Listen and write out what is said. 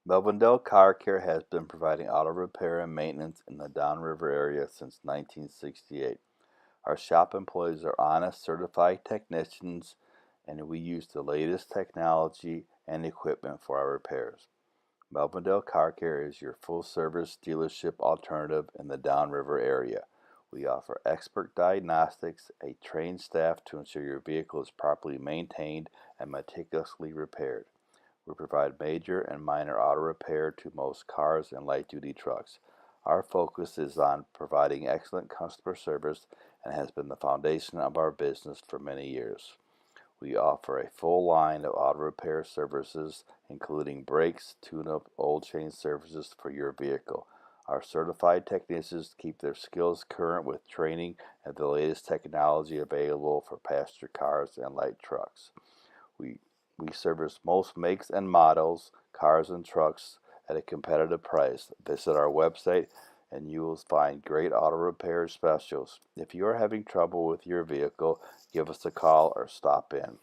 Melvindale Car Care has been providing auto repair and maintenance in the Downriver area since 1968. Our shop employees are honest, certified technicians, and we use the latest technology and equipment for our repairs. Melvindale Car Care is your full-service dealership alternative in the Downriver area. We offer expert diagnostics, a trained staff to ensure your vehicle is properly maintained and meticulously repaired. We provide major and minor auto repair to most cars and light-duty trucks. Our focus is on providing excellent customer service and has been the foundation of our business for many years. We offer a full line of auto repair services, including brakes, tune-up, oil change services for your vehicle. Our certified technicians keep their skills current with training and the latest technology available for passenger cars and light trucks. We we service most makes and models, cars and trucks at a competitive price. Visit our website and you will find great auto repair specials. If you are having trouble with your vehicle, give us a call or stop in.